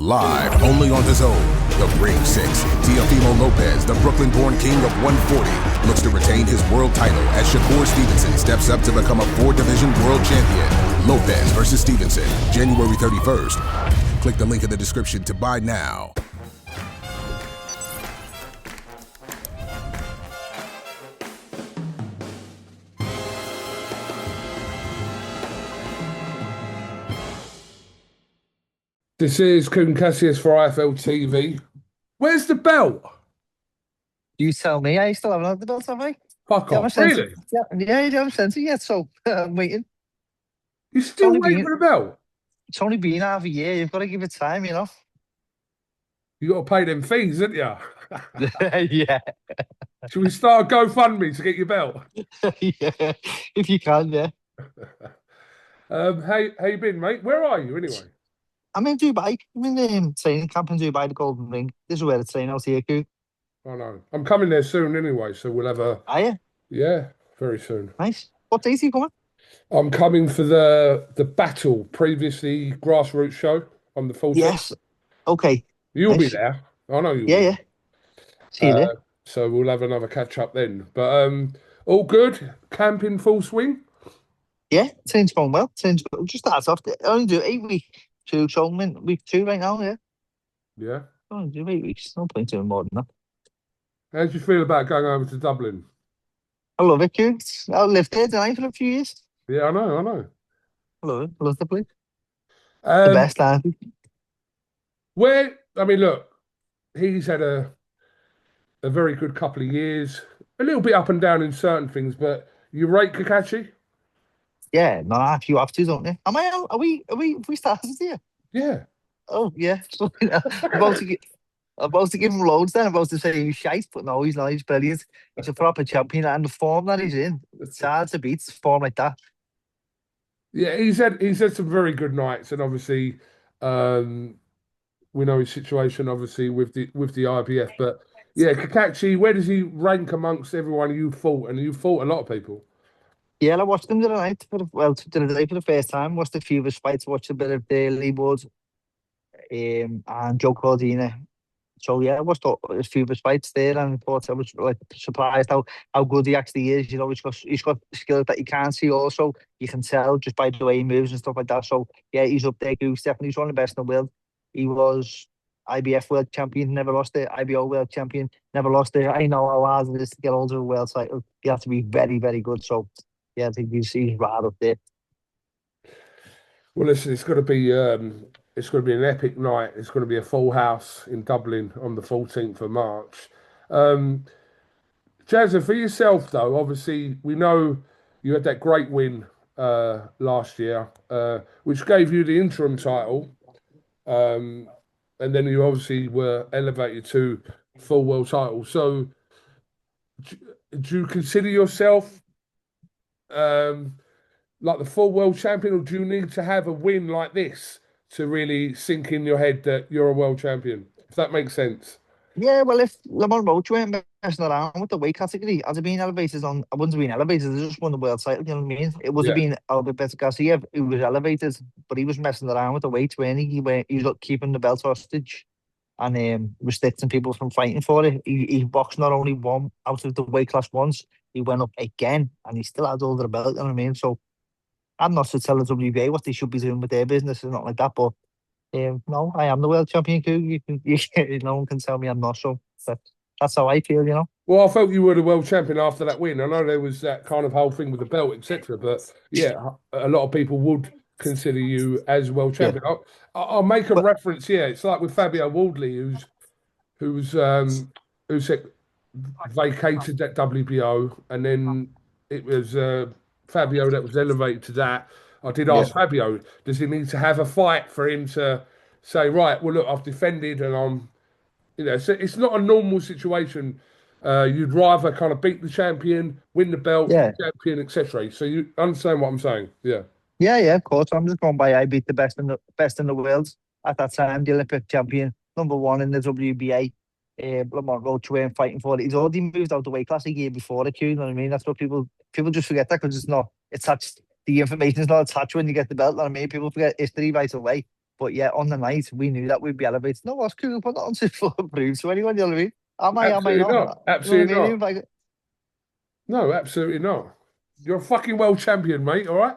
Live only on his own. The Ring 6, Teofimo Lopez, the Brooklyn-born king of 140, looks to retain his world title as Shakur Stevenson steps up to become a 4-division world champion. Lopez versus Stevenson, January 31st. Click the link in the description to buy now. This is Cacace for IFLTV. Where's the belt? You tell me. I still haven't had the belt, have I? Fuck off, really? Yeah, you haven't sent it yet, so I'm waiting. You're still waiting for the belt? It's only been half a year. You've got to give it time, you know? You got to pay them fees, haven't you? Yeah. Should we start a GoFundMe to get your belt? Yeah, if you can, yeah. How you been, mate? Where are you, anyway? I'm in Dubai. I'm in the training camp in Dubai, the Golden Ring. This is where the train out here, Coop. I know. I'm coming there soon anyway, so we'll have a... Are you? Yeah, very soon. Nice. What days are you coming? I'm coming for the Battle, previously grassroots show on the 14th. Yes. Okay. You'll be there. I know you'll be. Yeah. See you there. So we'll have another catch-up then. But all good? Camp in full swing? Yeah, train's going well. Train's just starts off. I only do 8 weeks. So I'm in week 2 right now, yeah. Yeah? I only do 8 weeks. No point doing more than that. How do you feel about going over to Dublin? I love it, Coop. I lived there, didn't I, for a few years? Yeah, I know. I love it. I love the place. The best, I think. I mean, look, he's had a very good couple of years. A little bit up and down in certain things, but you rate Cacace? Yeah, no, you have to, don't you? Am I? Are we started here? Yeah. Oh, yeah. I'm about to give him loads then. I'm about to say he's shite, but no, he's not. He's brilliant. He's a proper champion, and the form that he's in, it's hard to beat form like that. Yeah, he's had some very good nights, and obviously, we know his situation, obviously, with the IBF. But yeah, Cacace, where does he rank amongst everyone you fought? And you fought a lot of people. Yeah, I watched him the other night for the first time. Watched a few of his fights. Watched a bit of the Lee Wood, and Joe Cordina. So yeah, I watched a few of his fights there, and thought I was like surprised how good he actually is. You know, he's got skills that you can't see. Also, you can tell just by the way he moves and stuff like that. So yeah, he's up there. He's definitely one of the best in the world. He was IBF world champion, never lost it. IBO world champion, never lost it. I know how hard it is to get onto a world title. You have to be very, very good. So yeah, I think he's right up there. Well, listen, it's going to be an epic night. It's going to be a full house in Dublin on the 14th of March. Jazza, for yourself though, obviously we know you had that great win last year, which gave you the interim title, and then you obviously were elevated to full world title. So, do you consider yourself like the full world champion, or do you need to have a win like this to really sink in your head that you're a world champion, if that makes sense? Yeah, well, if Lamar Roach weren't messing around with the weight category, had it been elevated I wouldn't have been elevated, I just won the world title, you know what I mean? It would have been Alberto Garcia who was elevated, but he was messing around with the weight, weren't he? He was keeping the belt hostage and restricting people from fighting for it. He boxed not only one out of the weight class once, he went up again, and he still had all the belt, you know what I mean? So I'm not to tell the WBA what they should be doing with their business and not like that, but no, I am the world champion. No one can tell me I'm not. So that's how I feel, you know. Well, I felt you were the world champion after that win. I know there was that kind of whole thing with the belt, etc. But yeah, a lot of people would consider you as world champion. Yeah. I'll make a reference. Yeah, it's like with Fabio Wardley, who's vacated that WBO, and then it was Fabio that was elevated to that. I did ask Fabio, does he need to have a fight for him to say, right, well, look, I've defended and I'm, so it's not a normal situation. You'd rather kind of beat the champion, win the belt, the champion, etc. So you understand what I'm saying? Yeah. Yeah, of course. I'm just going by I beat the best in the world at that time, the Olympic champion, #1 in the WBA. Lamont Roach weren't fighting for it. He's already moved out the weight class a year before it, you know what I mean? That's what people just forget that because it's not attached. The information is not attached when you get the belt. I mean, people forget history right away. But yeah, on the night, we knew that we'd be elevated. No, what's cool, put that on to prove to anyone, you know what I mean? Am I Absolutely not? not. Absolutely You know what I not. mean? No, absolutely not. You're a fucking world champion, mate. All right.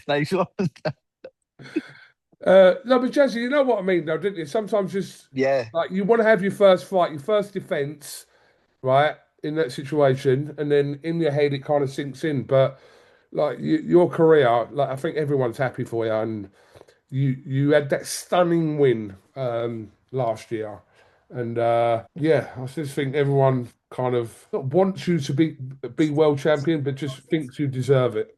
Nice one. No, but Jazzy, you know what I mean, though, didn't you? Sometimes just Yeah. like you want to have your first fight, your first defense, right, in that situation, and then in your head it kind of sinks in. But like your career, like I think everyone's happy for you, and you had that stunning win last year, and yeah, I just think everyone kind of not wants you to be world champion, but just thinks you deserve it.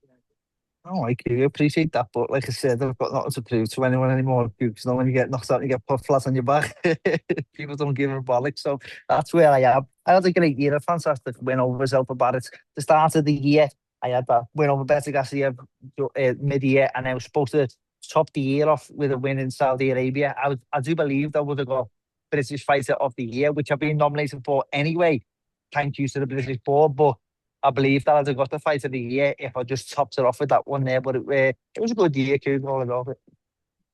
Oh, I do appreciate that, but like I said, I've got nothing to prove to anyone anymore. Because when you get knocked out, and you get put flat on your back. People don't give a bollock. So that's where I am. I had a great year, a fantastic win over Zelda Barrett. The start of the year, I had that win over Better Garcia mid-year, and I was supposed to top the year off with a win in Saudi Arabia. I do believe that would have got British Fighter of the Year, which I've been nominated for anyway. Thank you to the British board, but I believe that I'd have got the fight of the year if I just topped it off with that one there. But it was a good year, Coog, all in all.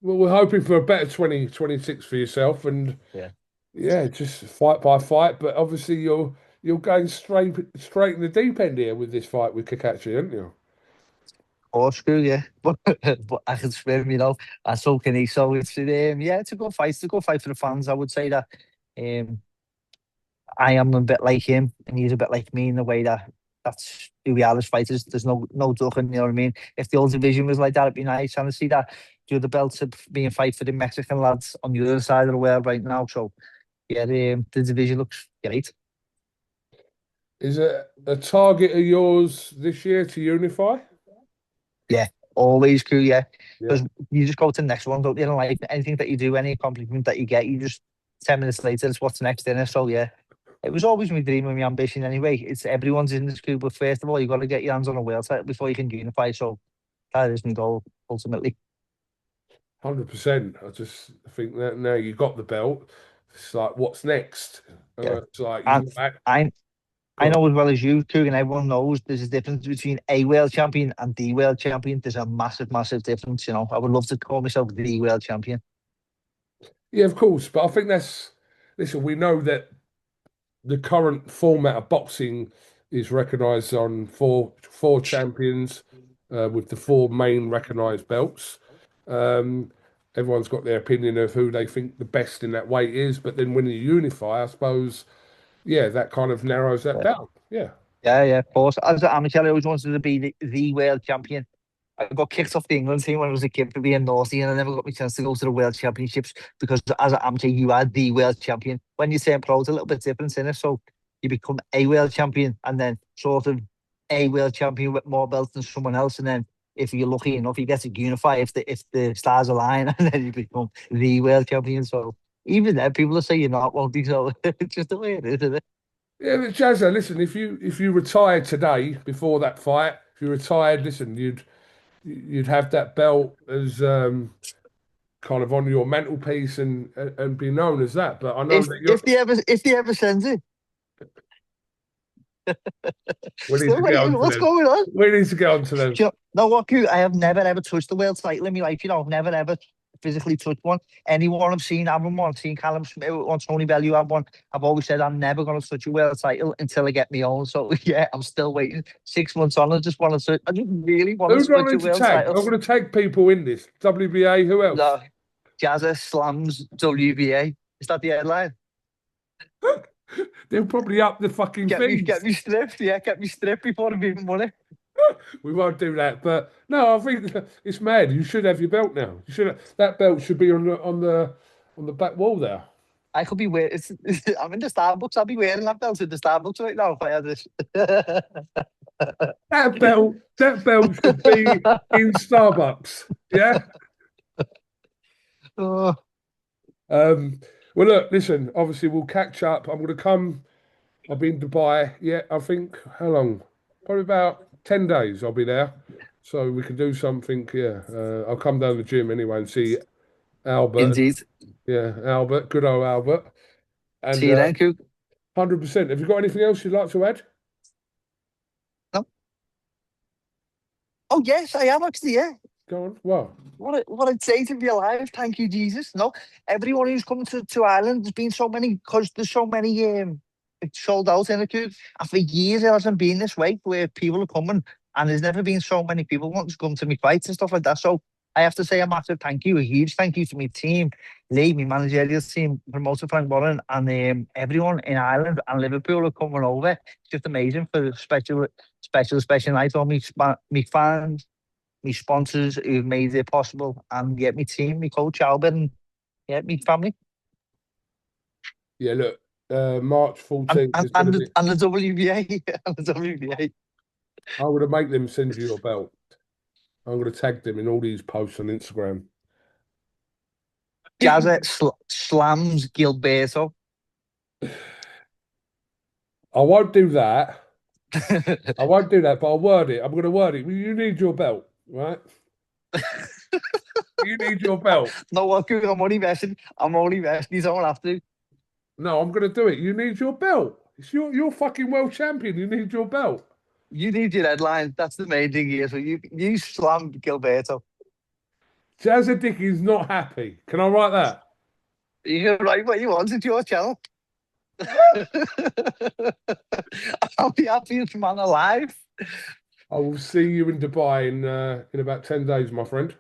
Well, we're hoping for a better 2026 for yourself, and Yeah. yeah, just fight by fight. But obviously, you're going straight in the deep end here with this fight with Cacace, aren't you? Or screw, yeah. But I can swim, and so can he. So yeah, it's a good fight. It's a good fight for the fans. I would say that um, I am a bit like him, and he's a bit like me in the way that that's who we are as fighters. There's no ducking, you know what I mean? If the old division was like that, it'd be nice. And to see that the other belts are being fight for the Mexican lads on the other side of the world right now. So yeah, the division looks great. Is it a target of yours this year to unify? Yeah, always cool, yeah. Yeah. Because you just go to the next one, don't you? And like anything that you do, any accomplishment that you get, you just 10 minutes later, it's what's next in it. So yeah, it was always my dream and my ambition anyway. It's everyone's in the school, but first of all, you got to get your hands on a world title before you can unify. So that is my goal ultimately. 100%. I just think that now you got the belt, it's like, what's next? Yeah, It's like and you back. I know as well as you, Coog, and everyone knows there's a difference between a world champion and the world champion. There's a massive, massive difference. I would love to call myself the world champion. Yeah, of course. But I think listen, we know that the current format of boxing is recognised on four champions with the four main recognised belts. Um, Everyone's got their opinion of who they think the best in that weight is, but then when you unify, I suppose, yeah, that kind of narrows that down. Yeah. Yeah, of course. As an amateur, I always wanted to be the world champion. I got kicked off the England team when I was a kid for being naughty, and I never got my chance to go to the World Championships because as an amateur, you are the world champion. When you turn pro, it's a little bit different in it. So you become a world champion and then sort of a world champion with more belts than someone else. And then if you're lucky enough, you get to unify if the stars align, and then you become the world champion. So even then, people will say you're not, won't they? So it's just the way it is, isn't it? Yeah, but Jazza, listen, if you retired today before that fight, if you retired, listen, you'd have that belt as kind of on your mantelpiece and be known as that. But I know If that if they ever if they ever sends it. we need Still to get waiting. on to What's them. going on? We need to get on to them. No, what? I have never ever touched the world title in my life. Never ever physically touched one. Anyone I've seen having one, I've seen Callum Smith or Tony Bellew have one. I've always said I'm never going to touch a world title until I get my own. So yeah, I'm still waiting. 6 months on, I just want to. I just really want Who to do I touch a need to world tag? I'm title. going to tag people in this. WBA, who else? No, Jazza slams WBA. Is that the headline? They'll probably up the fucking Get fees. me stripped. Yeah, get me stripped before I've even won it. We won't do that. But no, I think it's mad. You should have your belt now. You should. That belt should be on the back wall there. I could be wearing. I'm in the Starbucks. I'll be wearing that belt in the Starbucks right now if I had this. That belt should be in Starbucks. Yeah. Oh. Well, look, listen. Obviously, we'll catch up. I'm going to come. I've been to Dubai. Yeah, I think how long? Probably about 10 days. I'll be there, so we can do something. Yeah, I'll come down to the gym anyway and see Albert. Indeed. Yeah, Albert. Good old Albert. And See you then, Coop. 100%. Have you got anything else you'd like to add? No. Oh yes, I am actually. Yeah. Go on. What? What I'd say to be alive, thank you, Jesus. No, everyone who's come to Ireland, there's been so many, because there's so many it's sold out in the queue. And for years it hasn't been this way where people are coming, and there's never been so many people wanting to come to me fights and stuff like that. So I have to say a massive thank you, a huge thank you to my team, Lee, my managerial team, promoter Frank Warren, and everyone in Ireland and Liverpool are coming over. It's just amazing for a special night. All me fans, my sponsors who've made it possible, and my team, my coach Albert, and my family. Yeah, look, March 14th and the WBA and the WBA. I'm going to make them send you your belt. I'm going to tag them in all these posts on Instagram. Jazza slams Gilberto. I won't do that. I won't do that, but I'll word it. I'm going to word it. You need your belt, right? You need your belt. No, I'm only messing. You don't have to. No, I'm going to do it. You need your belt. It's you're fucking world champion. You need your belt. You need your headline. That's the main thing here. So you slam Gilberto. Jazza Dickens not happy. Can I write that? You can write what you want. It's your channel. I'll be happiest man alive. I will see you in Dubai in about 10 days, my friend.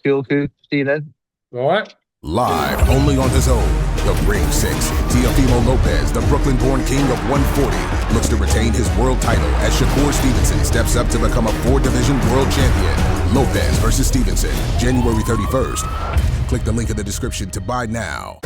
Cool. See you then. All right. Live only on his own, the Ring 6. Teofimo Lopez, the Brooklyn-born king of 140, looks to retain his world title as Shakur Stevenson steps up to become a 4-division world champion. Lopez versus Stevenson, January 31st. Click the link in the description to buy now.